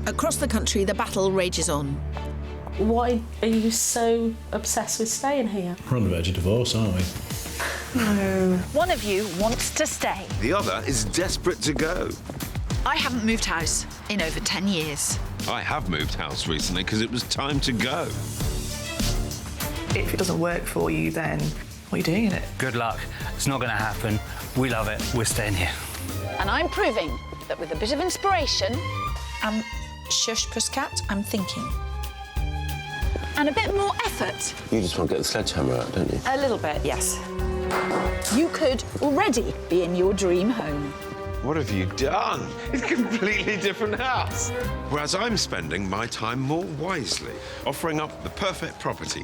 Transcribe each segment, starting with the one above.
Across the country, the battle rages on. Why are you so obsessed with staying here? We're on the verge of divorce, aren't we? No. One of you wants to stay. The other is desperate to go. I haven't moved house in over 10 years. I have moved house recently because it was time to go. If it doesn't work for you, then what are you doing in it? Good luck. It's not going to happen. We love it. We're staying here. And I'm proving that with a bit of inspiration... Shush, Pussycat, I'm thinking. And a bit more effort. You just want to get the sledgehammer out, don't you? A little bit, yes. You could already be in your dream home. What have you done? It's a completely different house. Whereas I'm spending my time more wisely, offering up the perfect property.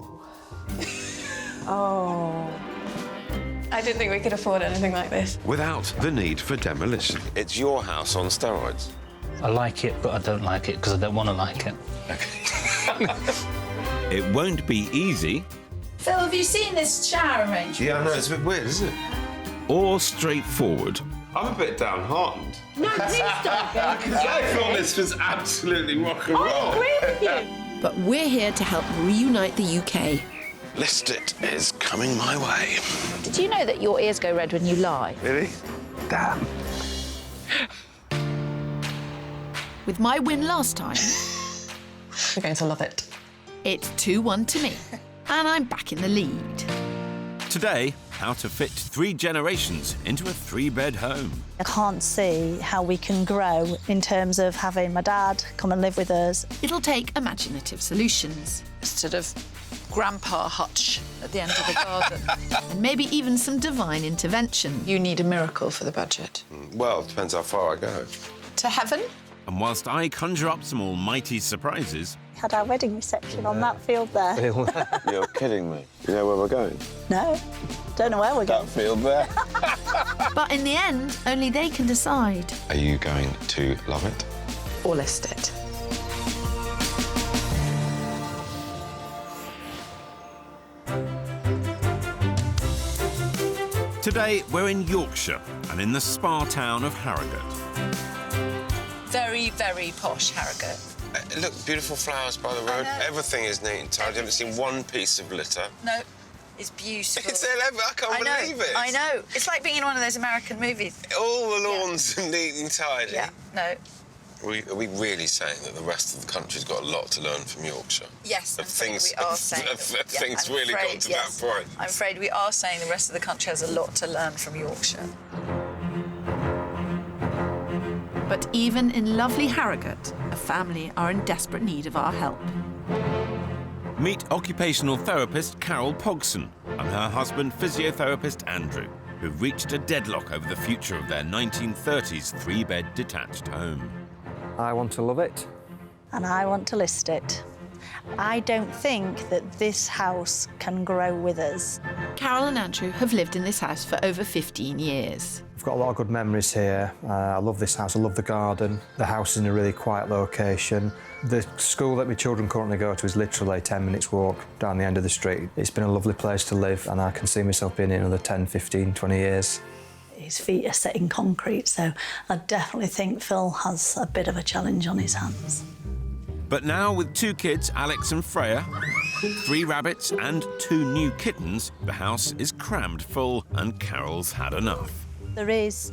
Oh. I didn't think we could afford anything like this. Without the need for demolition. It's your house on steroids. I like it, but I don't like it because I don't want to like it. It won't be easy. Phil, have you seen this shower arrangement? Yeah, I know, it's a bit weird, isn't it? Or straightforward. I'm a bit downhearted. No, please don't go. I thought this was absolutely rock and roll. I agree with you. But we're here to help reunite the UK. List it is coming my way. Did you know that your ears go red when you lie? Really? Damn. With my win last time, We're going to love it. it's 2-1 to me, and I'm back in the lead. Today, how to fit 3 generations into a 3-bed home. I can't see how we can grow in terms of having my dad come and live with us. It'll take imaginative solutions, Sort of grandpa hutch at the end of the garden. and maybe even some divine intervention. You need a miracle for the budget. Well, it depends how far I go. To heaven? And whilst I conjure up some almighty surprises... We had our wedding reception on that field there. You're kidding me. You know where we're going? No, don't know where we're going. That field there. But in the end, only they can decide. Are you going to love it? Or list it. Today, we're in Yorkshire and in the spa town of Harrogate. Very, very posh Harrogate. Look, beautiful flowers by the road. Everything is neat and tidy. I haven't seen one piece of litter. No, it's beautiful. It's 11. I can't believe it. I know. It's like being in one of those American movies. All the lawns are neat and tidy. Yeah, no. Are we really saying that the rest of the country's got a lot to learn from Yorkshire? Yes, Have we are saying that. Things really got to that point. I'm afraid we are saying the rest of the country has a lot to learn from Yorkshire. But even in lovely Harrogate, a family are in desperate need of our help. Meet occupational therapist Carol Pogson and her husband, physiotherapist Andrew, who've reached a deadlock over the future of their 1930s 3-bed detached home. I want to love it. And I want to list it. I don't think that this house can grow with us. Carol and Andrew have lived in this house for over 15 years. I've got a lot of good memories here. I love this house, I love the garden. The house is in a really quiet location. The school that my children currently go to is literally 10 minutes walk down the end of the street. It's been a lovely place to live and I can see myself being here another 10, 15, 20 years. His feet are set in concrete, so I definitely think Phil has a bit of a challenge on his hands. But now, with 2 kids, Alex and Freya, 3 rabbits and 2 new kittens, the house is crammed full and Carol's had enough. There is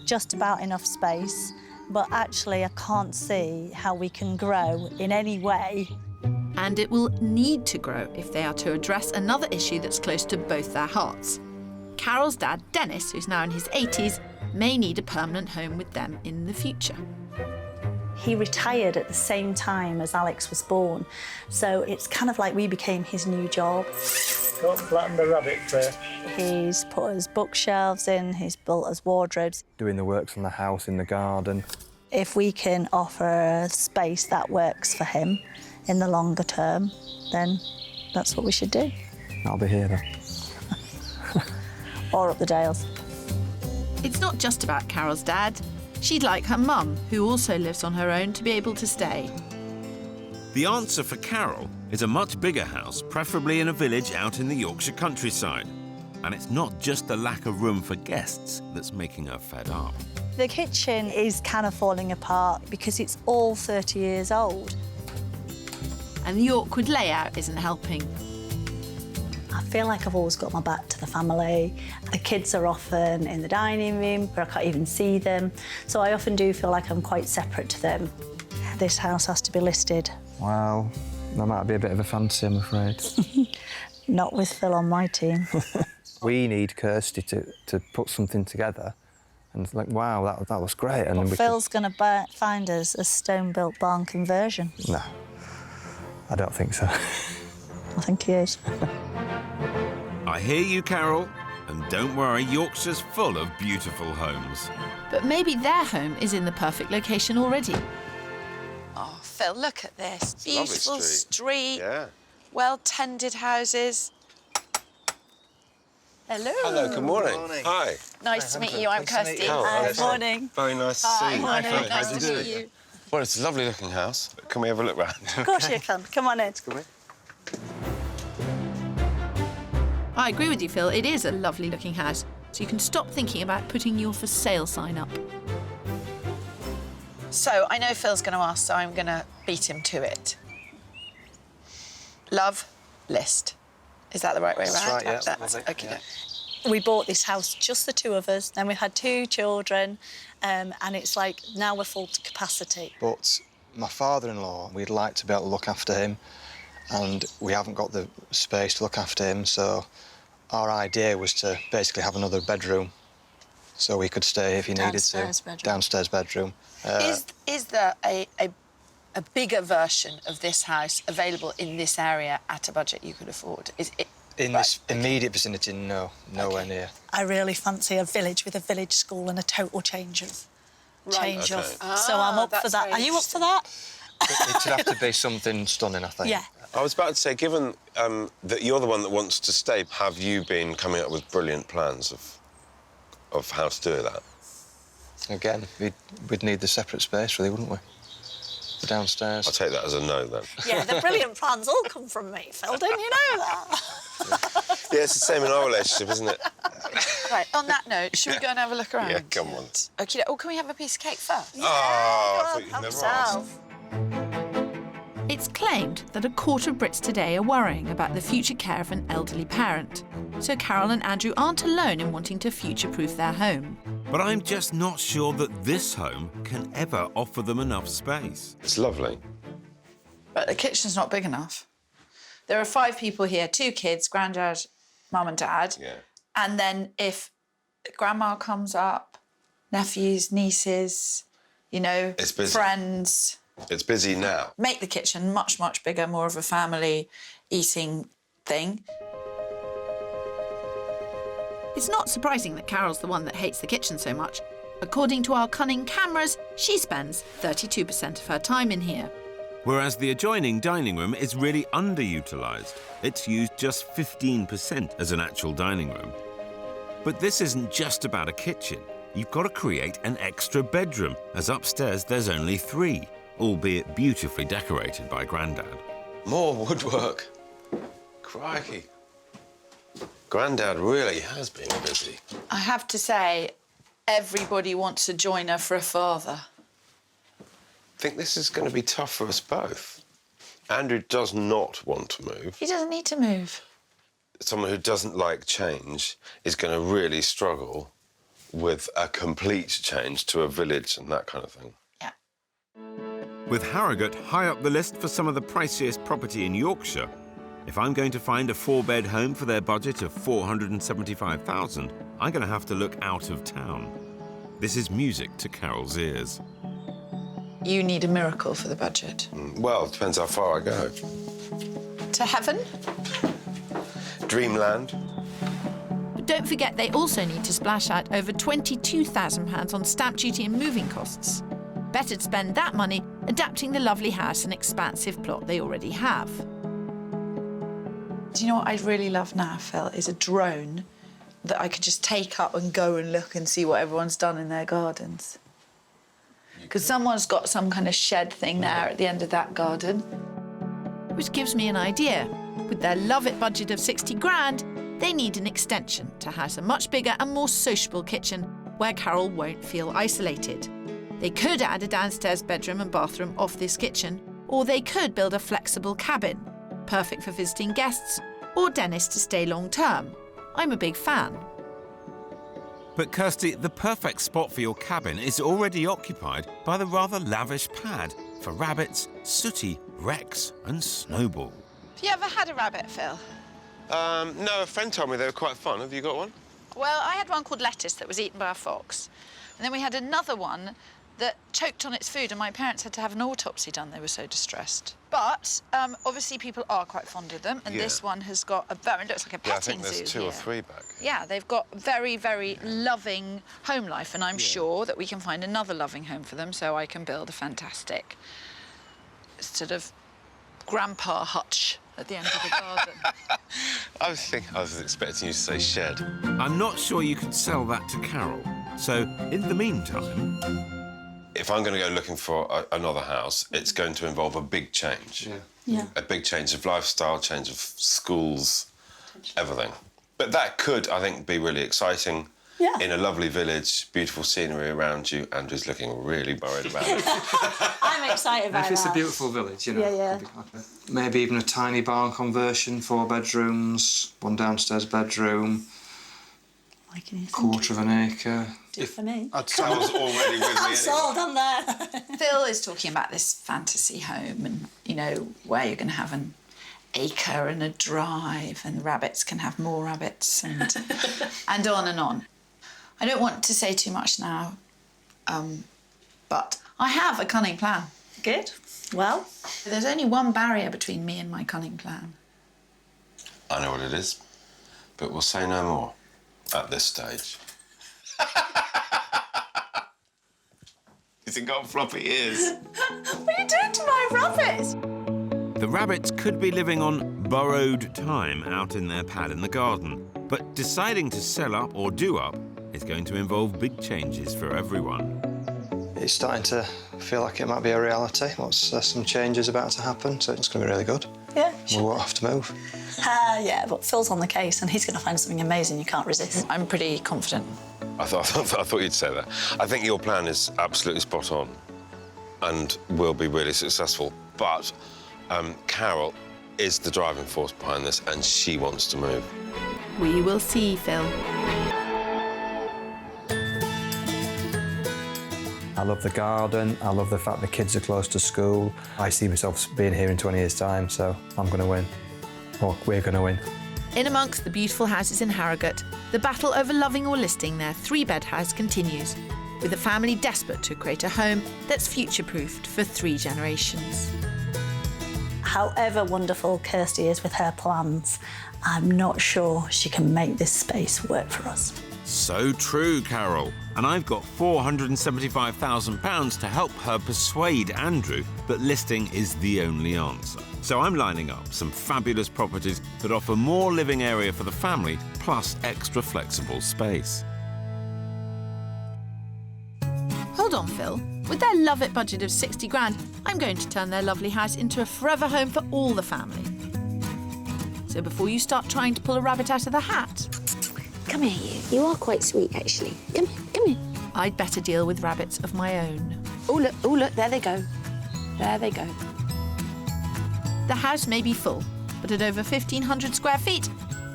just about enough space, but actually I can't see how we can grow in any way. And it will need to grow if they are to address another issue that's close to both their hearts. Carol's dad, Dennis, who's now in his 80s, may need a permanent home with them in the future. He retired at the same time as Alex was born, so it's kind of like we became his new job. Don't flatten the rabbit first. He's put his bookshelves in, he's built us wardrobes. Doing the works on the house, in the garden. If we can offer a space that works for him in the longer term, then that's what we should do. I'll be here then. Or up the Dales. It's not just about Carol's dad. She'd like her mum, who also lives on her own, to be able to stay. The answer for Carol is a much bigger house, preferably in a village out in the Yorkshire countryside. And it's not just the lack of room for guests that's making her fed up. The kitchen is kind of falling apart because it's all 30 years old. And the awkward layout isn't helping. I feel like I've always got my back to the family. The kids are often in the dining room where I can't even see them. So I often do feel like I'm quite separate to them. This house has to be listed. Well, that might be a bit of a fancy, I'm afraid. Not with Phil on my team. We need Kirstie to put something together. And it's like, wow, that was great. And But then Phil's going to find us a stone-built barn conversion. No, I don't think so. I think he is. I hear you, Carol. And don't worry, Yorkshire's full of beautiful homes. But maybe their home is in the perfect location already. Oh, Phil, look at this. It's a lovely Beautiful street. Yeah. Well-tended houses. Hello. Hello, good morning. Hi. Nice to meet you. I'm Kirstie. Morning. Very nice to see you. Morning. Nice to meet you. Well, it's a lovely looking house. Can we have a look round? Of course you can. Come on in. I agree with you, Phil. It is a lovely looking house. So you can stop thinking about putting your for sale sign up. So, I know Phil's going to ask, so I'm going to beat him to it. Love list. Is that the right way around? That's right, yeah. That's, Love it, okay. yeah. We bought this house, just the two of us. Then we've had 2 children, and it's like now we're full to capacity. But my father-in-law, we'd like to be able to look after him, and we haven't got the space to look after him, so our idea was to basically have another bedroom so we could stay if he needed to. Bedroom. Downstairs bedroom. Is there a bigger version of this house available in this area at a budget you could afford? In this immediate vicinity, no, nowhere near. I really fancy a village with a village school and a total change of... So I'm up for that. Are you up for that? It'd have to be something stunning, I think. Yeah. I was about to say, given that you're the one that wants to stay, have you been coming up with brilliant plans of how to do that? Again, we'd need the separate space, really, wouldn't we? The downstairs. I'll take that as a no, then. Yeah, the brilliant plans all come from me, Phil, didn't you know that? Yeah, it's the same in our relationship, isn't it? Right, on that note, should we go and have a look around? Yeah, come on. OK, oh, can we have a piece of cake first? Oh, I thought you'd never asked. It's claimed that a quarter of Brits today are worrying about the future care of an elderly parent. So Carol and Andrew aren't alone in wanting to future-proof their home. But I'm just not sure that this home can ever offer them enough space. It's lovely. But the kitchen's not big enough. There are 5 people here, 2 kids, granddad, mum and dad. Yeah. And then if grandma comes up, nephews, nieces, you know, It's busy. friends. It's busy now. Make the kitchen much, much bigger, more of a family eating thing. It's not surprising that Carol's the one that hates the kitchen so much. According to our cunning cameras, she spends 32% of her time in here. Whereas the adjoining dining room is really underutilised. It's used just 15% as an actual dining room. But this isn't just about a kitchen. You've got to create an extra bedroom, as upstairs there's only 3, albeit beautifully decorated by Grandad. More woodwork. Crikey. Grandad really has been busy. I have to say, everybody wants to join her for a father. I think this is going to be tough for us both. Andrew does not want to move. He doesn't need to move. Someone who doesn't like change is going to really struggle with a complete change to a village and that kind of thing. Yeah. With Harrogate high up the list for some of the priciest property in Yorkshire, if I'm going to find a 4-bed home for their budget of $475,000, I'm going to have to look out of town. This is music to Carol's ears. You need a miracle for the budget. Well, it depends how far I go. To heaven? Dreamland. But don't forget they also need to splash out over £22,000 on stamp duty and moving costs. Better to spend that money adapting the lovely house and expansive plot they already have. Do you know what I'd really love now, Phil, is a drone that I could just take up and go and look and see what everyone's done in their gardens. Because someone's got some kind of shed thing there at the end of that garden. Which gives me an idea. With their love-it budget of 60 grand, they need an extension to house a much bigger and more sociable kitchen where Carol won't feel isolated. They could add a downstairs bedroom and bathroom off this kitchen, or they could build a flexible cabin, perfect for visiting guests or Dennis to stay long term. I'm a big fan. But Kirstie, the perfect spot for your cabin is already occupied by the rather lavish pad for rabbits, Sooty, Rex and Snowball. Have you ever had a rabbit, Phil? No, a friend told me they were quite fun. Have you got one? Well, I had one called Lettuce that was eaten by a fox. And then we had another one that choked on its food and my parents had to have an autopsy done. They were so distressed. But obviously people are quite fond of them, and this one has got a very, it looks like a petting zoo. I think there's two or three back. Yeah, they've got very, very loving home life, and I'm sure that we can find another loving home for them, so I can build a fantastic sort of grandpa hutch at the end of the garden. I was expecting you to say shed. I'm not sure you could sell that to Carol. So, in the meantime... If I'm going to go looking for another house, it's going to involve a big change. Yeah. A big change of lifestyle, change of schools, everything. But that could, I think, be really exciting. Yeah. In a lovely village, beautiful scenery around you. Andrew's looking really worried about it. I'm excited about If it's that. a beautiful village, you know. Yeah. Maybe even a tiny barn conversion, 4 bedrooms, 1 downstairs bedroom, Like anything. quarter of an acre. For me. Carol's already with me. I'm sold on that. Phil is talking about this fantasy home and, you know, where you're going to have an acre and a drive and the rabbits can have more rabbits and and on and on. I don't want to say too much now, but I have a cunning plan. Good. Well, There's only one barrier between me and my cunning plan. I know what it is, but we'll say no more at this stage. You think I'm floppy ears? What are you doing to my rabbits? The rabbits could be living on borrowed time out in their pad in the garden, but deciding to sell up or do up is going to involve big changes for everyone. It's starting to feel like it might be a reality. Some changes about to happen, so it's going to be really good. yeah. We won't have to move. Yeah, but Phil's on the case and he's going to find something amazing you can't resist. I'm pretty confident. I thought you'd say that. I think your plan is absolutely spot on and will be really successful. But Carol is the driving force behind this and she wants to move. We will see, Phil. I love the garden. I love the fact the kids are close to school. I see myself being here in 20 years' time, so I'm going to win. Or we're going to win. In amongst the beautiful houses in Harrogate, the battle over loving or listing their 3-bed house continues, with the family desperate to create a home that's future-proofed for 3 generations. However wonderful Kirstie is with her plans, I'm not sure she can make this space work for us. So true, Carol. And I've got £475,000 to help her persuade Andrew that listing is the only answer. So I'm lining up some fabulous properties that offer more living area for the family, plus extra flexible space. Hold on, Phil. With their Love It budget of 60 grand, I'm going to turn their lovely house into a forever home for all the family. So before you start trying to pull a rabbit out of the hat... Come here, you. You are quite sweet, actually. Come here. I'd better deal with rabbits of my own. Oh, look, there they go. There they go. The house may be full, but at over 1,500 square feet,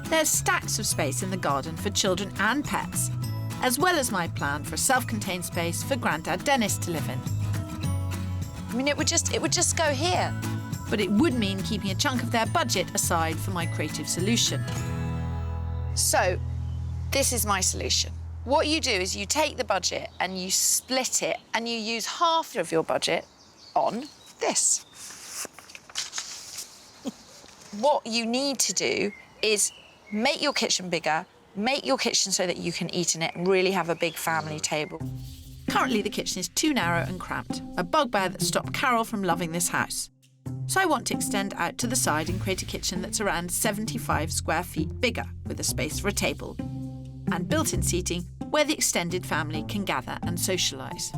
there's stacks of space in the garden for children and pets, as well as my plan for a self-contained space for Grandad Dennis to live in. I mean, it would just go here. But it would mean keeping a chunk of their budget aside for my creative solution. So, this is my solution. What you do is you take the budget and you split it and you use half of your budget on this. What you need to do is make your kitchen bigger, make your kitchen so that you can eat in it and really have a big family table. Currently, the kitchen is too narrow and cramped, a bugbear that stopped Carol from loving this house. So I want to extend out to the side and create a kitchen that's around 75 square feet bigger, with a space for a table and built-in seating where the extended family can gather and socialise.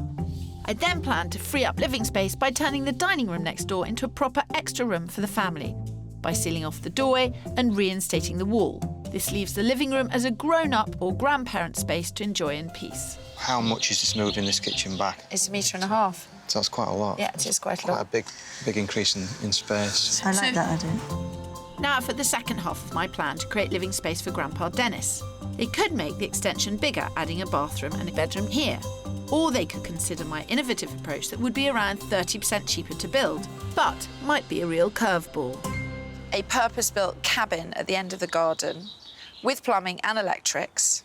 I then plan to free up living space by turning the dining room next door into a proper extra room for the family, by sealing off the doorway and reinstating the wall, This leaves the living room as a grown-up or grandparent space to enjoy in peace. How much is this moving this kitchen back? It's 1.5 metres. So that's quite a lot. Yeah, it is quite a lot. Quite a big increase in space. I like that idea. Now for the second half of my plan to create living space for Grandpa Dennis. They could make the extension bigger, adding a bathroom and a bedroom here. Or they could consider my innovative approach that would be around 30% cheaper to build, but might be a real curveball. A purpose-built cabin at the end of the garden with plumbing and electrics,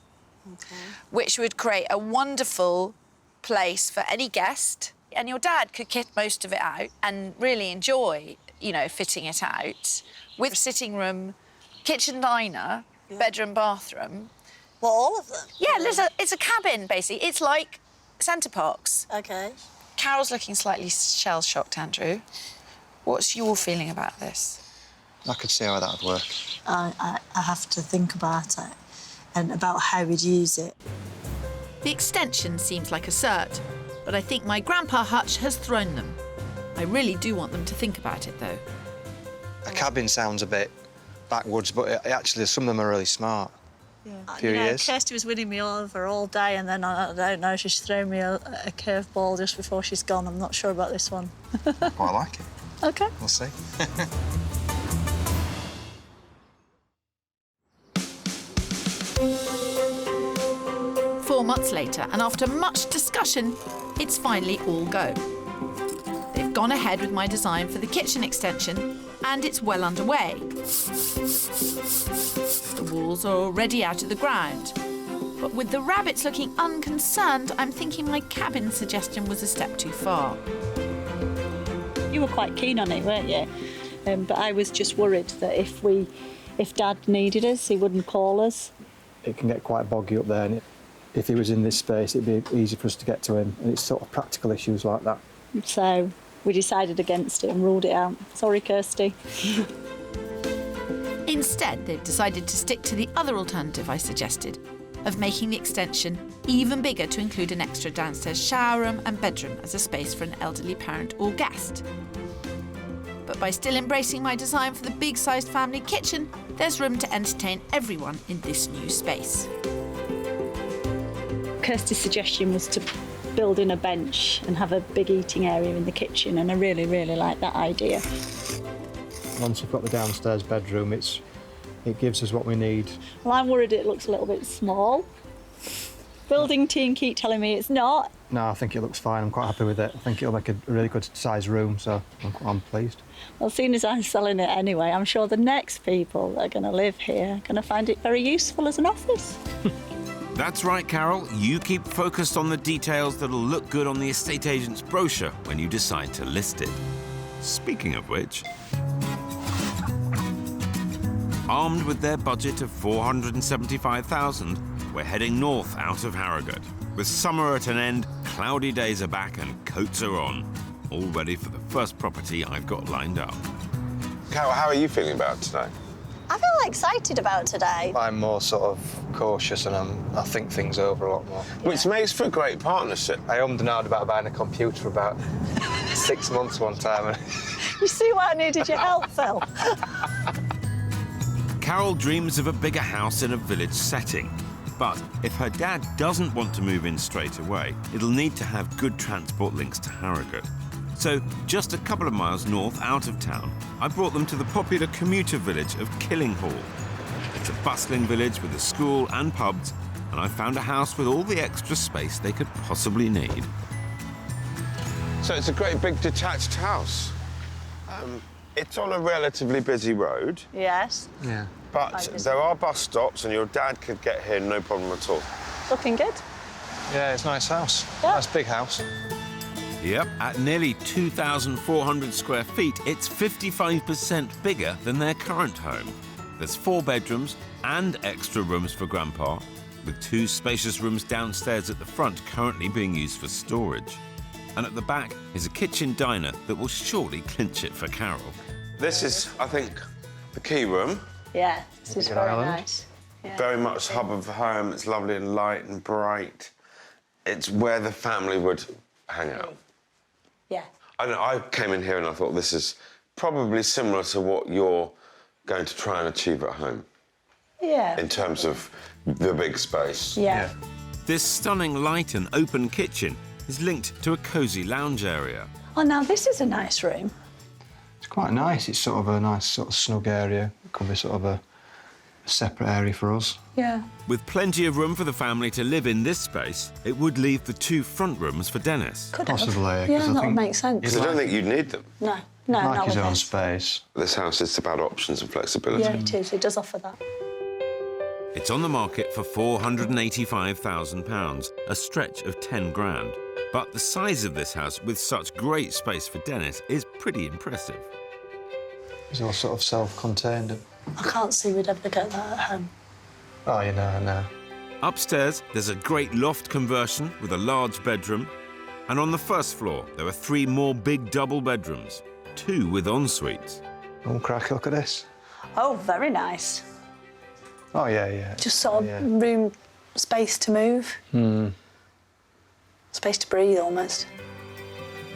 which would create a wonderful place for any guest. And your dad could kit most of it out and really enjoy, you know, fitting it out with sitting room, kitchen diner, bedroom, bathroom. Well, all of them? Yeah, it's a cabin, basically. It's like Centre Parks. OK. Carol's looking slightly shell-shocked, Andrew. What's your feeling about this? I could see how that would work. I have to think about it and about how we'd use it. The extension seems like a cert, but I think my grandpa hutch has thrown them. I really do want them to think about it, though. A cabin sounds a bit backwards, but actually some of them are really smart. Yeah. Few years. Kirstie was winning me over all day, and then I don't know, she's thrown me a curveball just before she's gone. I'm not sure about this one. I quite like it. OK. We'll see. 4 months later, and after much discussion, it's finally all go. They've gone ahead with my design for the kitchen extension, and it's well underway. The walls are already out of the ground. But with the rabbits looking unconcerned, I'm thinking my cabin suggestion was a step too far. You were quite keen on it, weren't you? But I was just worried that if Dad needed us, he wouldn't call us. It can get quite boggy up there, and if he was in this space, it'd be easy for us to get to him, and it's sort of practical issues like that. So we decided against it and ruled it out. Sorry, Kirstie. Instead, they've decided to stick to the other alternative I suggested, of making the extension even bigger to include an extra downstairs shower room and bedroom as a space for an elderly parent or guest. But by still embracing my design for the big-sized family kitchen, there's room to entertain everyone in this new space. Kirstie's suggestion was to build in a bench and have a big eating area in the kitchen, and I really, really like that idea. Once we've got the downstairs bedroom, it gives us what we need. Well, I'm worried it looks a little bit small. Building team keep telling me it's not. No, I think it looks fine. I'm quite happy with it. I think it'll make a really good size room, so I'm pleased. Well, seeing as I'm selling it anyway, I'm sure the next people that are going to live here are going to find it very useful as an office. That's right, Carol. You keep focused on the details that'll look good on the estate agent's brochure when you decide to list it. Speaking of which, armed with their budget of $475,000, we're heading north out of Harrogate. With summer at an end, cloudy days are back and coats are on. All ready for the first property I've got lined up. Carol, how are you feeling about today? I feel excited about today. I'm more sort of cautious, and I think things over a lot more. Which makes for a great partnership. I ummed and ahed about buying a computer for about 6 months one time. You see why I needed your help, Phil? Carol dreams of a bigger house in a village setting. But if her dad doesn't want to move in straight away, it'll need to have good transport links to Harrogate. So, just a couple of miles north out of town, I brought them to the popular commuter village of Killinghall. It's a bustling village with a school and pubs, and I found a house with all the extra space they could possibly need. So it's a great big detached house. It's on a relatively busy road. Yes. Yeah. But there are bus stops, and your dad could get here no problem at all. Looking good. Yeah, it's a nice house. Yeah. Nice big house. Yep, at nearly 2,400 square feet, it's 55% bigger than their current home. There's 4 bedrooms and extra rooms for Grandpa, with 2 spacious rooms downstairs at the front currently being used for storage. And at the back is a kitchen diner that will surely clinch it for Carol. This is, I think, the key room. Yeah, this is very island. nice. Yeah. Very much hub of the home. It's lovely and light and bright. It's where the family would hang out. Yeah. I know, I came in here and I thought this is probably similar to what you're going to try and achieve at home. Yeah. in terms of the big space. Yeah. This stunning light and open kitchen is linked to a cosy lounge area. Oh, now this is a nice room. It's quite nice. It's sort of a nice sort of snug area. It could be sort of a separate area for us. Yeah. With plenty of room for the family to live in this space, it would leave the 2 front rooms for Dennis. Could have. Possibly, Yeah, 'cause I that would think- make sense. Because I don't think you'd need them. No, no, Like not his with own this. space. This house is about options and flexibility. Yeah, it is. It does offer that. It's on the market for £485,000, a stretch of 10 grand. But the size of this house, with such great space for Dennis, is pretty impressive. It's all sort of self-contained. I can't see we'd ever get that at home. Oh, you know, no. Upstairs, there's a great loft conversion with a large bedroom. And on the first floor, there are 3 more big double bedrooms, 2 with en-suites. Oh, crack, look at this. Oh, very nice. Oh, yeah. Just sort of room, space to move. Space to breathe, almost.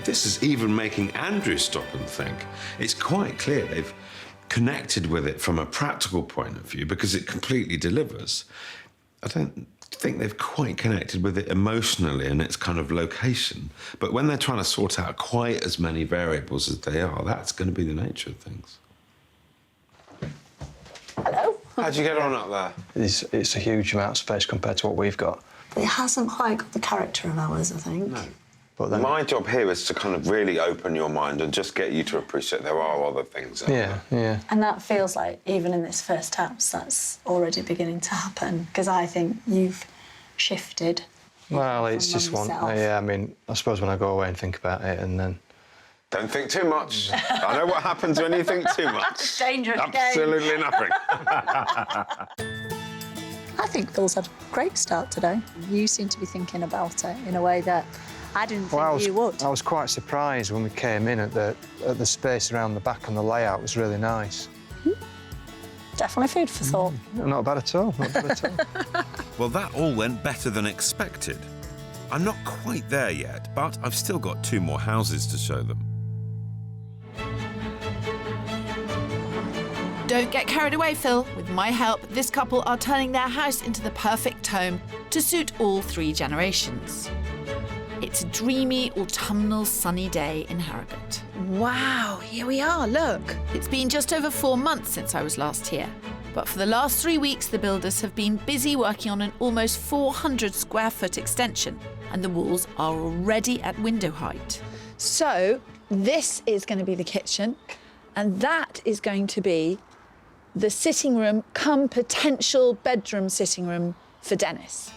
This is even making Andrew stop and think. It's quite clear they've connected with it from a practical point of view because it completely delivers. I don't think they've quite connected with it emotionally in its kind of location. But when they're trying to sort out quite as many variables as they are, that's going to be the nature of things. Hello. How'd you get on up there? It's a huge amount of space compared to what we've got. It hasn't quite got the character of ours, I think. No. But then, My job here is to kind of really open your mind and just get you to appreciate there are other things out there. yeah. And that feels like, even in this first house, that's already beginning to happen, because I think you've shifted. Well, it's just one. yourself. Yeah, I mean, I suppose when I go away and think about it, and then Don't think too much. I know what happens when you think too much. Dangerous game. Absolutely nothing. I think Phil's had a great start today. You seem to be thinking about it in a way that I didn't think you would. I was quite surprised when we came in at the space around the back, and the layout was really nice. Definitely food for thought. Not bad at all. Not bad at all. Well, that all went better than expected. I'm not quite there yet, but I've still got 2 more houses to show them. Don't get carried away, Phil. With my help, this couple are turning their house into the perfect home to suit all 3 generations. It's a dreamy, autumnal, sunny day in Harrogate. Wow, here we are, look. It's been just over 4 months since I was last here. But for the last 3 weeks, the builders have been busy working on an almost 400 square foot extension, and the walls are already at window height. So this is going to be the kitchen, and that is going to be the sitting room come potential bedroom sitting room for Dennis.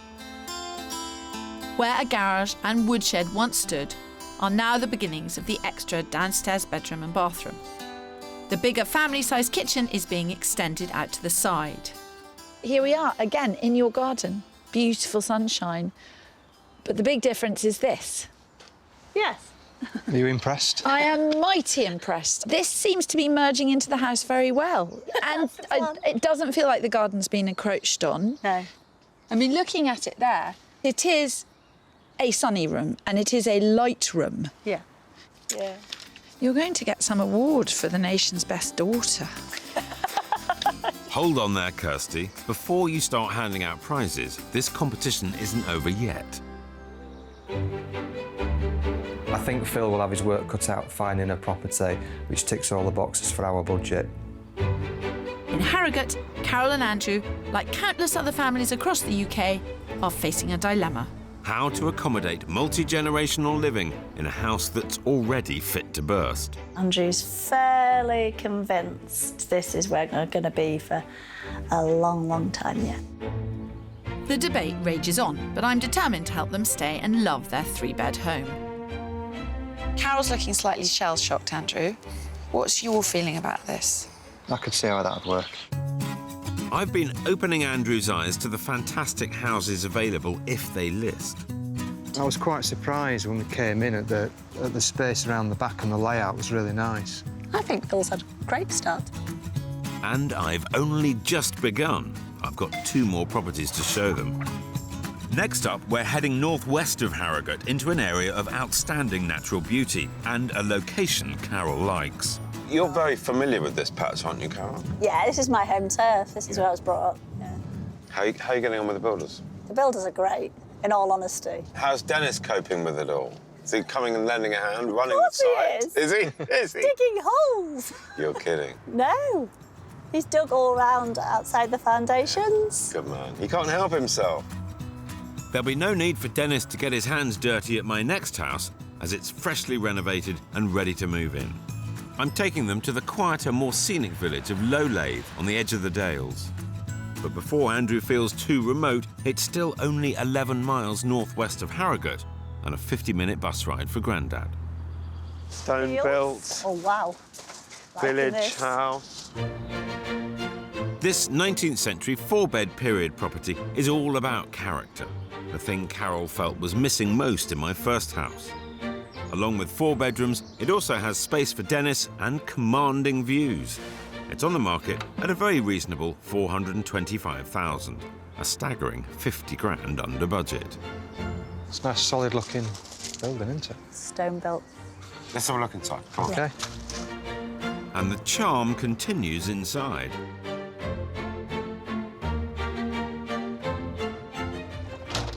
Where a garage and woodshed once stood are now the beginnings of the extra downstairs bedroom and bathroom. The bigger family-sized kitchen is being extended out to the side. Here we are, again, in your garden. Beautiful sunshine. But the big difference is this. Yes. Are you impressed? I am mighty impressed. This seems to be merging into the house very well. And it doesn't feel like the garden's been encroached on. No. I mean, looking at it there, it is a sunny room and it is a light room. Yeah. Yeah. You're going to get some award for the nation's best daughter. Hold on there, Kirstie. Before you start handing out prizes, this competition isn't over yet. I think Phil will have his work cut out finding a property which ticks all the boxes for our budget. In Harrogate, Carol and Andrew, like countless other families across the UK, are facing a dilemma. How to accommodate multi-generational living in a house that's already fit to burst. Andrew's fairly convinced this is where we're going to be for a long, long time yet. The debate rages on, but I'm determined to help them stay and love their 3-bed home. Carol's looking slightly shell-shocked, Andrew. What's your feeling about this? I could see how that would work. I've been opening Andrew's eyes to the fantastic houses available if they list. I was quite surprised when we came in at the space around the back, and the layout was really nice. I think Phil's had a great start. And I've only just begun. I've got 2 more properties to show them. Next up, we're heading northwest of Harrogate into an area of outstanding natural beauty and a location Carol likes. You're very familiar with this patch, aren't you, Carol? Yeah, this is my home turf. This is where I was brought up. Yeah. How are you getting on with the builders? The builders are great, in all honesty. How's Dennis coping with it all? Is he coming and lending a hand, running course the site? he is. Is he? Is he? Digging holes. You're kidding. No. He's dug all around outside the foundations. Good man. He can't help himself. There'll be no need for Dennis to get his hands dirty at my next house, as it's freshly renovated and ready to move in. I'm taking them to the quieter, more scenic village of Lowlathe on the edge of the Dales. But before Andrew feels too remote, it's still only 11 miles northwest of Harrogate and a 50-minute bus ride for Grandad. Stone built. Oh, wow. Village house. This 19th century 4-bed period property is all about character, the thing Carol felt was missing most in my first house. Along with 4 bedrooms, it also has space for Dennis and commanding views. It's on the market at a very reasonable $425,000, a staggering 50 grand under budget. It's a nice, solid-looking building, isn't it? Stone built. Let's have a look inside. Come on. OK. And the charm continues inside.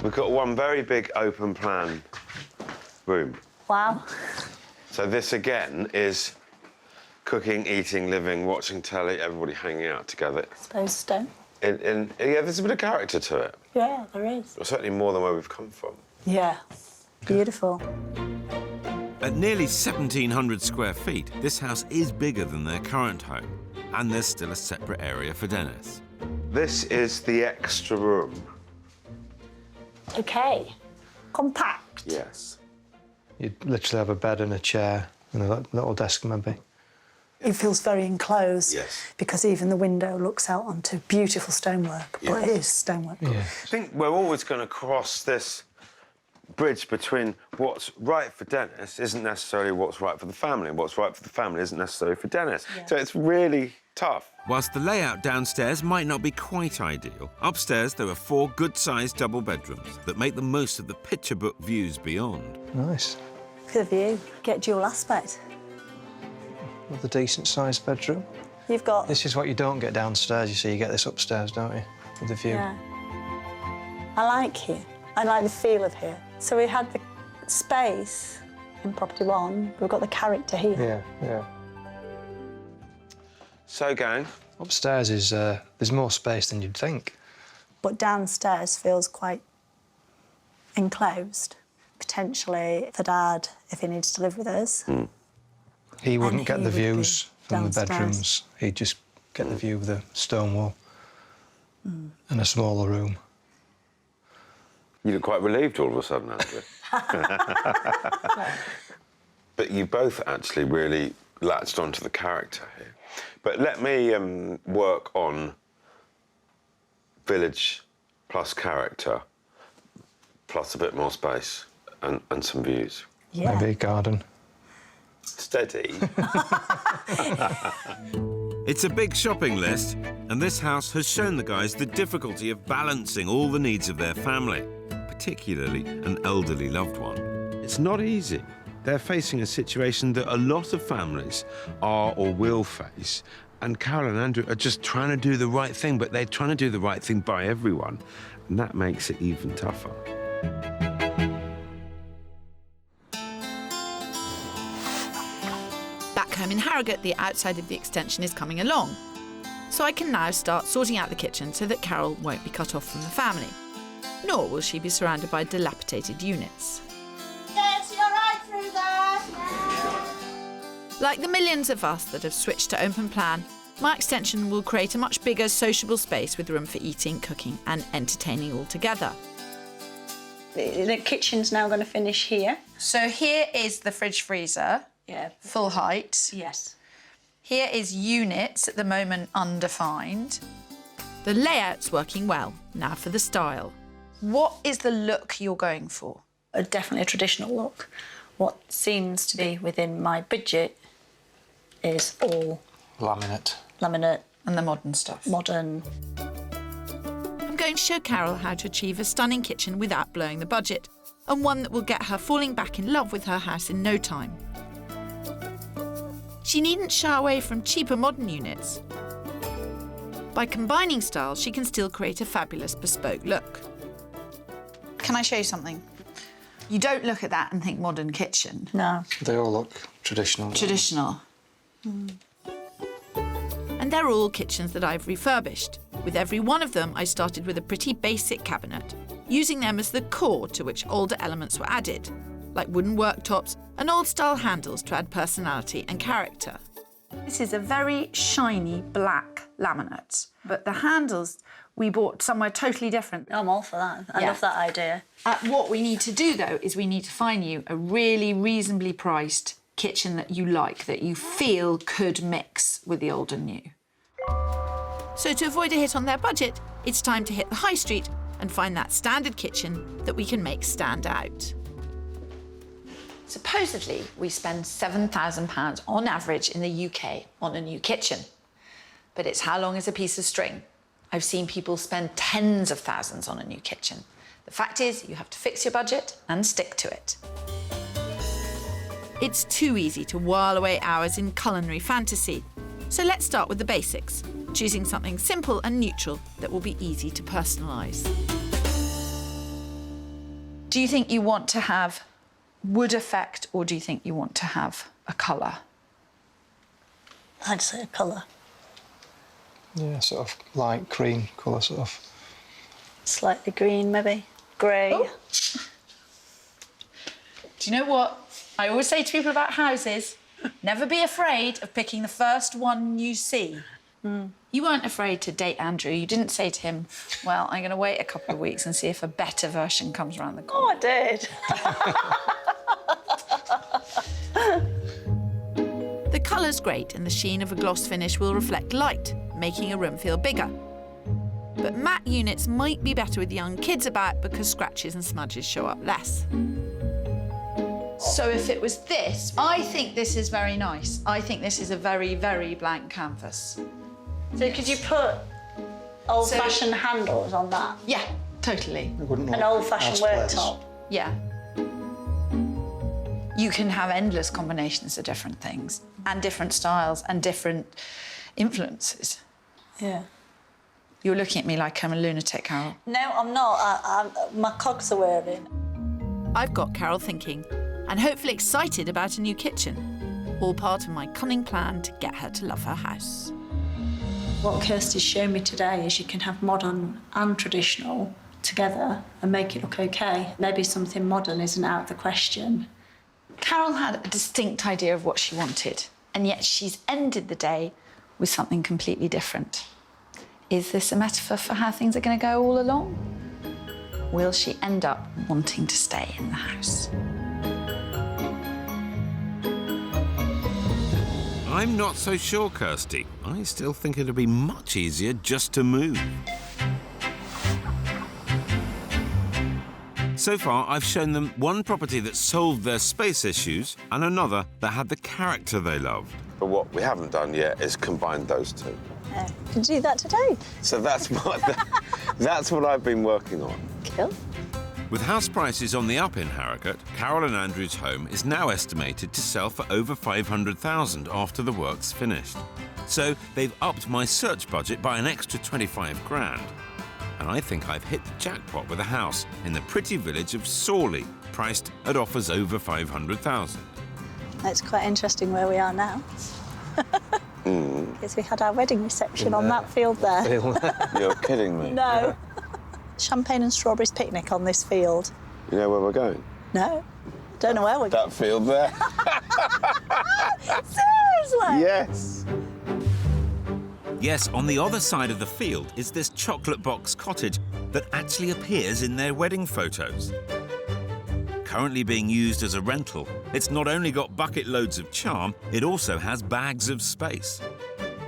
We've got one very big open plan room. Wow. So this, again, is cooking, eating, living, watching telly, everybody hanging out together. Suppose stone. Yeah, there's a bit of character to it. Yeah, there is. Certainly more than where we've come from. Yeah. Beautiful. At nearly 1,700 square feet, this house is bigger than their current home, and there's still a separate area for Dennis. This is the extra room. OK. Compact. Yes. You'd literally have a bed and a chair and a little desk, maybe. It feels very enclosed. Yes. Because even the window looks out onto beautiful stonework. But it is stonework. Yeah. I think we're always going to cross this bridge between what's right for Dennis isn't necessarily what's right for the family, and what's right for the family isn't necessarily for Dennis. Yeah. So it's really tough. Whilst the layout downstairs might not be quite ideal, upstairs there are 4 good-sized double bedrooms that make the most of the picture book views beyond. Nice. For the view. Get dual aspect. Another decent-sized bedroom. You've got... This is what you don't get downstairs, you see. You get this upstairs, don't you? With the view. Yeah. I like here. I like the feel of here. So we had the space in property 1. We've got the character here. Yeah, yeah. So, gang. Upstairs is, there's more space than you'd think. But downstairs feels quite enclosed. Potentially for Dad, if he needs to live with us. He wouldn't get he the would be views from the downstairs. bedrooms. He'd just get the view of the stone wall and a smaller room. You look quite relieved all of a sudden, Andrew. But you both actually really latched onto the character here. But let me work on village plus character plus a bit more space and some views. Yeah. Maybe a garden. Steady. It's a big shopping list, and this house has shown the guys the difficulty of balancing all the needs of their family, particularly an elderly loved one. It's not easy. They're facing a situation that a lot of families are or will face, and Carol and Andrew are just trying to do the right thing, but they're trying to do the right thing by everyone, and that makes it even tougher. Back home in Harrogate, the outside of the extension is coming along. So I can now start sorting out the kitchen so that Carol won't be cut off from the family. Nor will she be surrounded by dilapidated units. Yes, you're right through there. Like the millions of us that have switched to open plan, my extension will create a much bigger sociable space with room for eating, cooking and entertaining all together. The kitchen's now going to finish here. So here is the fridge freezer, Yeah. full height. Yes. Here is units, at the moment undefined. The layout's working well. Now for the style. What is the look you're going for? Definitely a traditional look. What seems to be within my budget is all Laminate. laminate, And the modern stuff. modern. I'm going to show Carol how to achieve a stunning kitchen without blowing the budget, and one that will get her falling back in love with her house in no time. She needn't shy away from cheaper modern units. By combining styles, she can still create a fabulous bespoke look. Can I show you something? You don't look at that and think modern kitchen. No. They all look traditional. Traditional. And they're all kitchens that I've refurbished. With every one of them, I started with a pretty basic cabinet, using them as the core to which older elements were added, like wooden worktops and old-style handles to add personality and character. This is a very shiny black laminate, but the handles we bought somewhere totally different. I'm all for that. I love that idea. What we need to do, though, is we need to find you a really reasonably priced kitchen that you like, that you feel could mix with the old and new. So to avoid a hit on their budget, it's time to hit the high street and find that standard kitchen that we can make stand out. Supposedly, we spend £7,000 on average in the UK on a new kitchen. But it's how long is a piece of string? I've seen people spend tens of thousands on a new kitchen. The fact is, you have to fix your budget and stick to it. It's too easy to while away hours in culinary fantasy. So let's start with the basics, choosing something simple and neutral that will be easy to personalise. Do you think you want to have wood effect, or do you think you want to have a colour? I'd say a colour. Yeah, sort of light cream colour, sort of. Slightly green, maybe. Grey. Oh. Do you know what I always say to people about houses? Never be afraid of picking the first one you see. You weren't afraid to date Andrew. You didn't say to him, well, I'm going to wait a couple of weeks and see if a better version comes around the corner. Oh, I did. The colour's great and the sheen of a gloss finish will reflect light, making a room feel bigger. But matte units might be better with young kids about because scratches and smudges show up less. So if it was this, I think this is very nice. I think this is a very, very blank canvas. So could you put old-fashioned handles on that? Yeah, totally. An old-fashioned worktop? Yeah. You can have endless combinations of different things and different styles and different influences. Yeah. You're looking at me like I'm a lunatic, Carol. No, I'm not. My cogs are whirring. I've got Carol thinking and hopefully excited about a new kitchen, all part of my cunning plan to get her to love her house. What Kirstie's shown me today is you can have modern and traditional together and make it look okay. Maybe something modern isn't out of the question. Carol had a distinct idea of what she wanted, and yet she's ended the day with something completely different. Is this a metaphor for how things are going to go all along? Will she end up wanting to stay in the house? I'm not so sure, Kirstie. I still think it'd be much easier just to move. So far, I've shown them one property that solved their space issues and another that had the character they loved. But what we haven't done yet is combine those two. Could you do that today? So that's what I've been working on. Cool. With house prices on the up in Harrogate, Carol and Andrew's home is now estimated to sell for over $500,000 after the work's finished. So they've upped my search budget by an extra 25 grand. And I think I've hit the jackpot with a house in the pretty village of Sawley, priced at offers over $500,000. It's quite interesting where we are now. Because we had our wedding reception on that field there. You're kidding me. No. Champagne and strawberries picnic on this field. You know where we're going? No. Don't know where we're going. That field there. Seriously? Yes. Yes, on the other side of the field is this chocolate box cottage that actually appears in their wedding photos. Currently being used as a rental, it's not only got bucket loads of charm, it also has bags of space.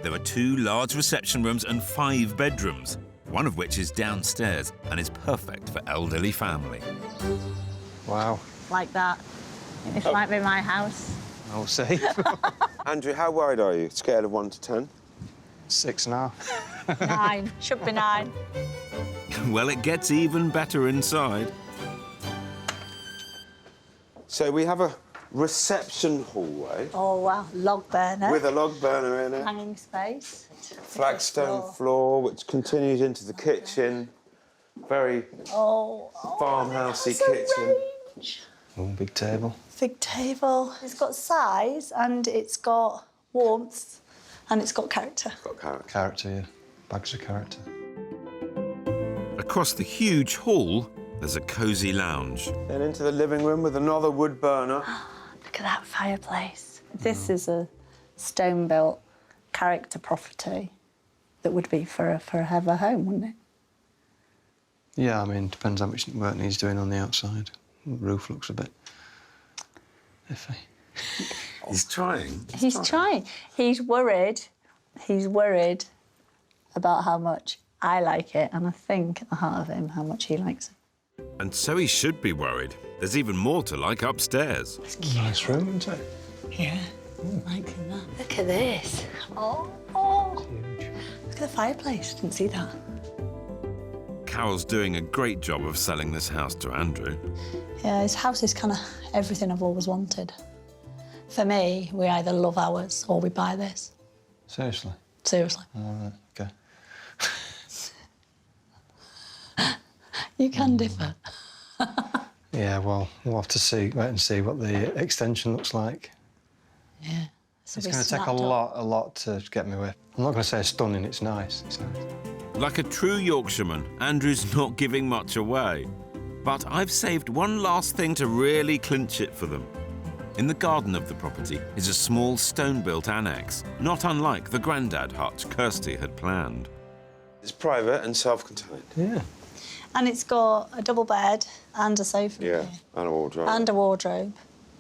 There are 2 large reception rooms and 5 bedrooms, one of which is downstairs and is perfect for elderly family. Wow. Like that. This might be my house. I'll see. Andrew, how worried are you? Scale of 1 to 10? 6.5. 9. Should be 9. Well, it gets even better inside. So we have a reception hallway. Oh, wow. Log burner. With a log burner in it. Hanging space. Flagstone floor, which continues into the kitchen. Very farmhousey kitchen. Oh, big table. Big table. It's got size and it's got warmth and it's got character. It's got character. Character, yeah. Bags of character. Across the huge hall, there's a cosy lounge. Then into the living room with another wood burner. Look at that fireplace. This is a stone-built character property that would be for a forever home, wouldn't it? Yeah, I mean, depends how much work needs doing on the outside. The roof looks a bit iffy. He's trying. He's trying. He's worried. He's worried about how much I like it, and I think at the heart of him how much he likes it. And so he should be worried. There's even more to like upstairs. It's a nice room, isn't it? Yeah, liking that. Look at this. Oh. Huge. Look at the fireplace. Didn't see that. Carol's doing a great job of selling this house to Andrew. Yeah, his house is kind of everything I've always wanted. For me, we either love ours or we buy this. Seriously? Seriously. All right, OK. You can differ. Yeah, well, we'll have to wait and see what the extension looks like. Yeah. It's going to take a lot to get me with. I'm not going to say stunning, it's nice. It's nice. Like a true Yorkshireman, Andrew's not giving much away. But I've saved one last thing to really clinch it for them. In the garden of the property is a small stone-built annex, not unlike the grandad hut Kirstie had planned. It's private and self-contained. Yeah. And it's got a double bed and a sofa. Yeah, here. and a wardrobe. And a wardrobe.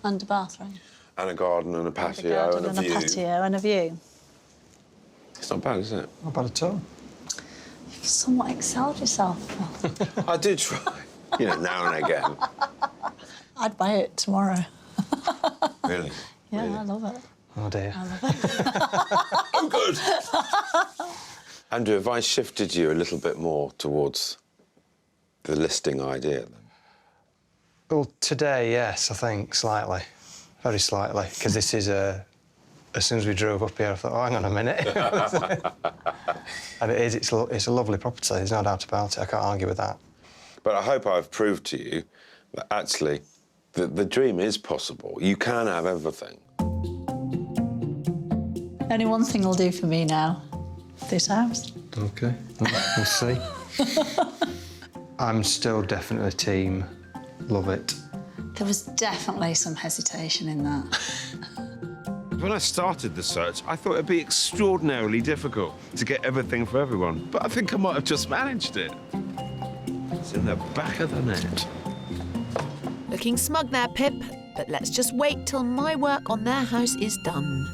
And a bathroom. And a garden and a patio and a garden and a view. a patio and a view. It's not bad, is it? Not bad at all. You've somewhat excelled yourself. I do try, you know, now and again. I'd buy it tomorrow. Really? Yeah, Really? I love it. Oh, dear. I love it. I'm good. Andrew, have I shifted you a little bit more towards the listing idea then? Well, today, yes, I think, slightly. Very slightly, because this is as soon as we drove up here, I thought, oh, hang on a minute. And it is, it's a lovely property, there's no doubt about it, I can't argue with that. But I hope I've proved to you that actually the dream is possible. You can have everything. Only one thing will do for me now. This house. OK, we'll see. I'm still definitely team love it. There was definitely some hesitation in that. When I started the search, I thought it'd be extraordinarily difficult to get everything for everyone. But I think I might have just managed it. It's in the back of the net. Looking smug there, Pip, but let's just wait till my work on their house is done.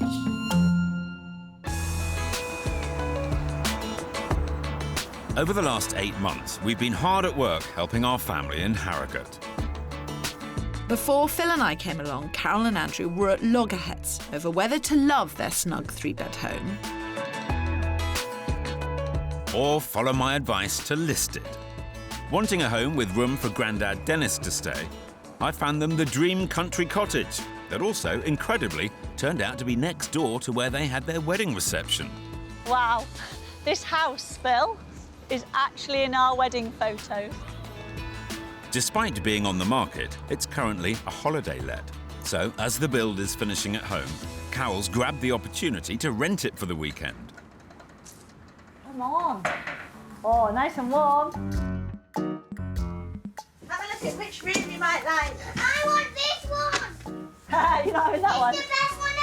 Over the last 8 months, we've been hard at work helping our family in Harrogate. Before Phil and I came along, Carol and Andrew were at loggerheads over whether to love their snug 3-bed home or follow my advice to list it. Wanting a home with room for Grandad Dennis to stay, I found them the dream country cottage that also, incredibly, turned out to be next door to where they had their wedding reception. Wow, this house, Phil, is actually in our wedding photos. Despite being on the market, it's currently a holiday let. So, as the build is finishing at home, Carol's grabbed the opportunity to rent it for the weekend. Come on. Oh, nice and warm. Have a look at which room you might like. I want this one! You're not having that one. It's the best one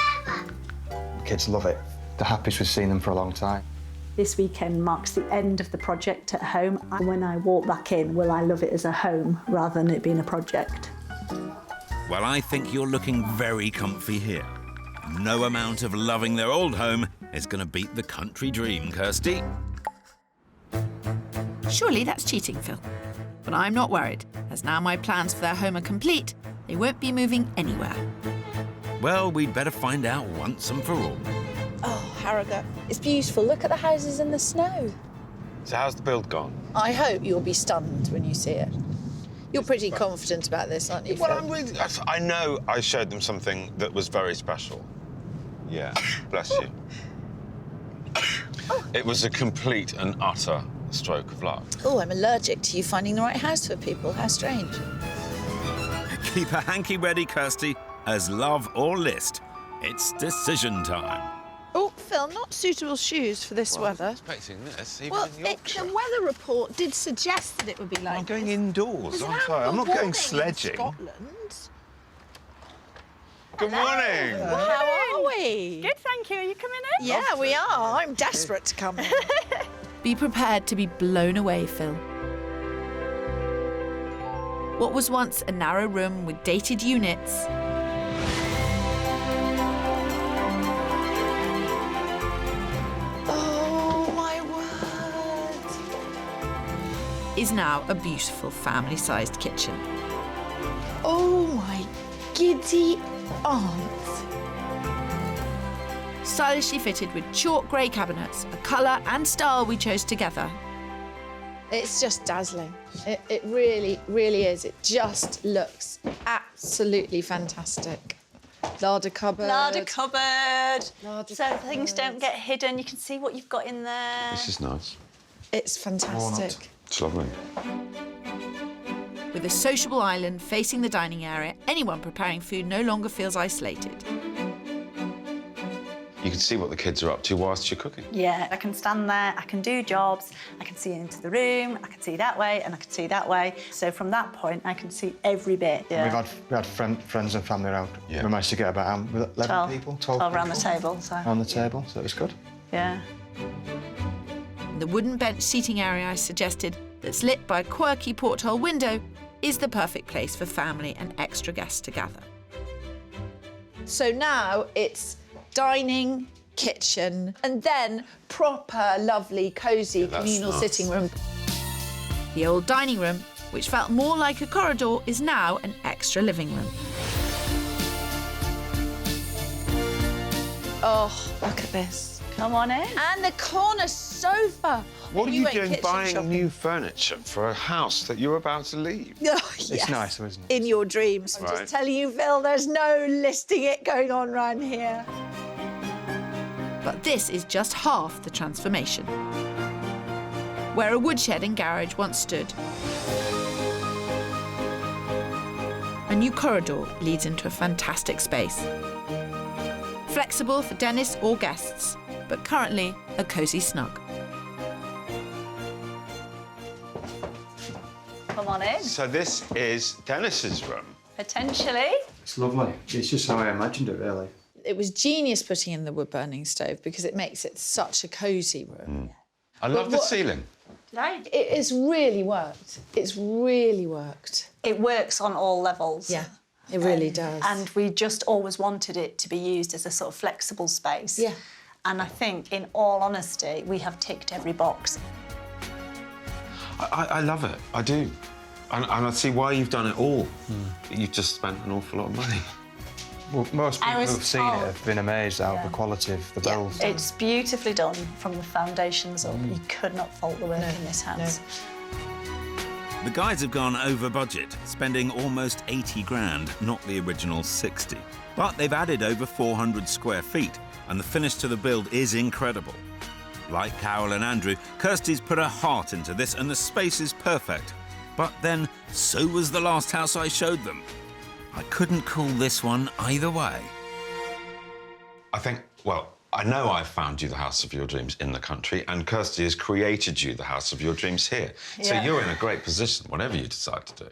ever! The kids love it. They're happiest we've seen them for a long time. This weekend marks the end of the project at home. And when I walk back in, will I love it as a home rather than it being a project? Well, I think you're looking very comfy here. No amount of loving their old home is going to beat the country dream, Kirstie. Surely that's cheating, Phil. But I'm not worried, as now my plans for their home are complete, they won't be moving anywhere. Well, we'd better find out once and for all. Oh, Harrogate. It's beautiful. Look at the houses in the snow. So how's the build gone? I hope you'll be stunned when you see it. You're pretty confident about this, aren't you, Well, Phil? I'm really... I know I showed them something that was very special. Yeah, bless you. It was a complete and utter stroke of luck. Oh, I'm allergic to you finding the right house for people. How strange. Keep a hanky ready, Kirstie, as love or list, it's decision time. Oh, Phil, not suitable shoes for this weather. I was expecting this, even Well, in Yorkshire. the weather report did suggest that it would be like I'm going this. indoors. There's an I'm sorry. I'm ample not going warning in sledging. Scotland. Good morning. How are we? Good, thank you. Are you coming in? Yeah, we are. I'm desperate to come in. Be prepared to be blown away, Phil. What was once a narrow room with dated units Oh, my word. is now a beautiful family-sized kitchen. Oh, my giddy aunt. Stylishly fitted with chalk grey cabinets, a colour and style we chose together. It's just dazzling. It really, really is. It just looks absolutely fantastic. Larder cupboard. Larder cupboard. Larder so things don't get hidden. You can see what you've got in there. This is nice. It's fantastic. It's lovely. With a sociable island facing the dining area, anyone preparing food no longer feels isolated. You can see what the kids are up to whilst you're cooking. Yeah, I can stand there, I can do jobs, I can see into the room, I can see that way, and I can see that way. So from that point, I can see every bit. Yeah. We had friends and family around. Yeah. We managed to get about 11 people, 12 around the people table. So. Around the table, so it was good. Yeah. The wooden bench seating area I suggested, that's lit by a quirky porthole window, is the perfect place for family and extra guests to gather. So now it's dining, kitchen, and then proper, lovely, cosy communal sitting room. The old dining room, which felt more like a corridor, is now an extra living room. Oh, look at this. Come on in. And the corner sofa. What are You you went doing kitchen buying shopping. new furniture for a house that you're about to leave? Oh, It's yes. nice, though, isn't it? In your dreams. I'm Right. just telling you, Phil, there's no listing it going on round here. But this is just half the transformation. Where a woodshed and garage once stood, a new corridor leads into a fantastic space. Flexible for Dennis or guests, but currently a cosy snug. Come on in. So this is Dennis's room. Potentially. It's lovely. It's just how I imagined it, really. It was genius putting in the wood-burning stove because it makes it such a cosy room. I love the ceiling. It has really worked. It's really worked. It works on all levels. Yeah, it really does. And we just always wanted it to be used as a sort of flexible space. Yeah. And I think, in all honesty, we have ticked every box. I love it. I do. And I see why you've done it all. You've just spent an awful lot of money. Well, most people was who've seen it told- have been amazed at the quality of the build. It's beautifully done from the foundations up. You could not fault the work in this house. The guys have gone over budget, spending almost 80 grand, not the original 60. But they've added over 400 square feet, and the finish to the build is incredible. Like Carol and Andrew, Kirstie's put her heart into this, and the space is perfect. But then, so was the last house I showed them. I couldn't call this one either way. I think, well, I know I've found you the house of your dreams in the country, and Kirstie has created you the house of your dreams here. So Yeah. you're in a great position, whatever you decide to do.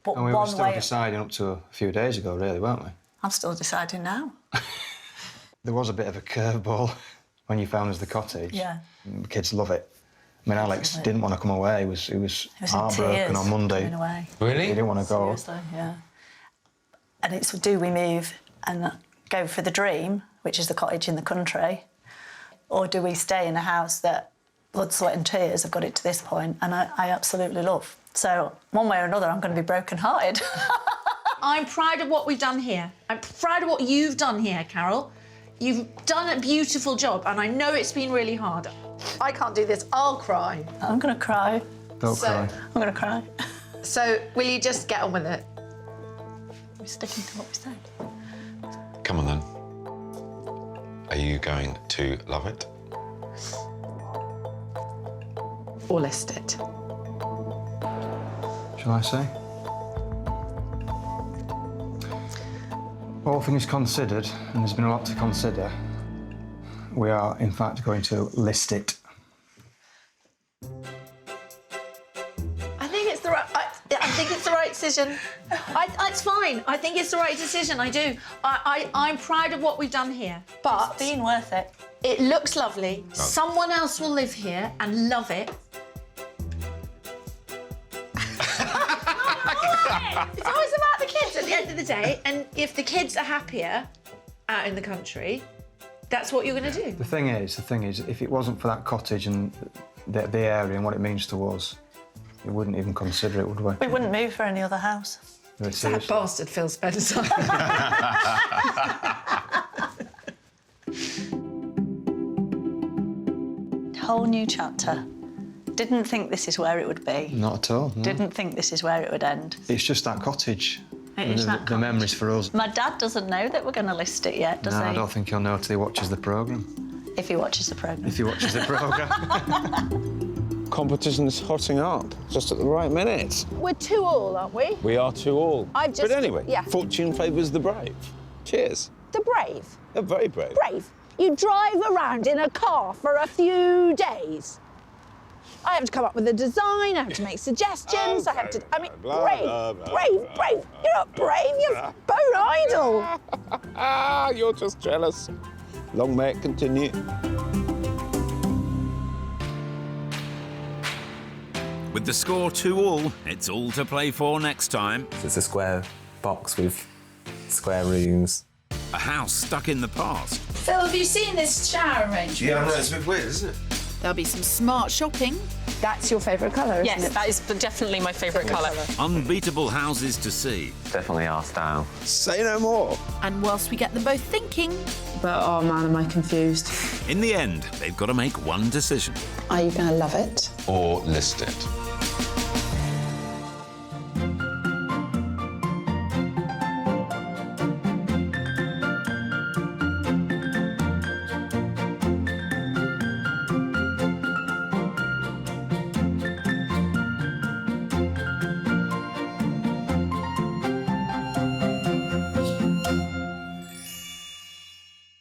But And we were one still way... deciding up to a few days ago, really, weren't we? I'm still deciding now. There was a bit of a curveball when you found us the cottage. Yeah. The kids love it. I mean, Alex didn't want to come away. He was It was in heartbroken tears on Monday. coming away. Really? He didn't want to go. Seriously, yeah. And it's, do we move and go for the dream, which is the cottage in the country, or do we stay in a house that blood, sweat and tears have got it to this point, and I absolutely love. So one way or another, I'm going to be broken-hearted. I'm proud of what we've done here. I'm proud of what you've done here, Carol. You've done a beautiful job, and I know it's been really hard. I can't do this. I'll cry. I'm going to cry. Don't cry. I'm going to cry. So, will you just get on with it? We're sticking to what we said. Come on, then. Are you going to love it? Or list it? Shall I say? All things considered, and there's been a lot to consider, we are, in fact, going to list it. I think it's the right decision. It's fine. I think it's the right decision. I do. I'm proud of what we've done here. But It's been worth it. it looks lovely. Someone else will live here and love it. It's always about the kids at the end of the day, and if the kids are happier out in the country, that's what you're going to do. The thing is, if it wasn't for that cottage and the area and what it means to us, we wouldn't even consider it, would we? We wouldn't move for any other house. No, That seriously. bastard Phil Spencer. Whole new chapter. Didn't think this is where it would be. Not at all. No. Didn't think this is where it would end. It's just that cottage. It is that the memories for us. My dad doesn't know that we're going to list it yet, does No, he? I don't think he'll know till he watches the programme. If he watches the programme. If he watches the programme. Competition is hotting up just at the right minute. We're 2-2, aren't we? We are 2-2. I've just- But anyway, yeah. fortune favours the brave. Cheers. The brave. They're very brave. Brave. You drive around in a car for a few days. I have to come up with a design, I have to make suggestions, I have to... I mean, brave, brave. You're not brave, you're bone idle. You're just jealous. Long may it continue. With the score 2-2, it's all to play for next time. It's a square box with square rooms. A house stuck in the past. Phil, have you seen this shower arrangement? Yeah, I know, it's a bit weird, isn't it? There'll be some smart shopping. That's your favourite colour, isn't Yes, it? that is definitely my favourite colour. Unbeatable houses to see. Definitely our style. Say no more. And whilst we get them both thinking, But, oh man, am I confused. In the end, they've got to make one decision. Are you going to love it? Or list it.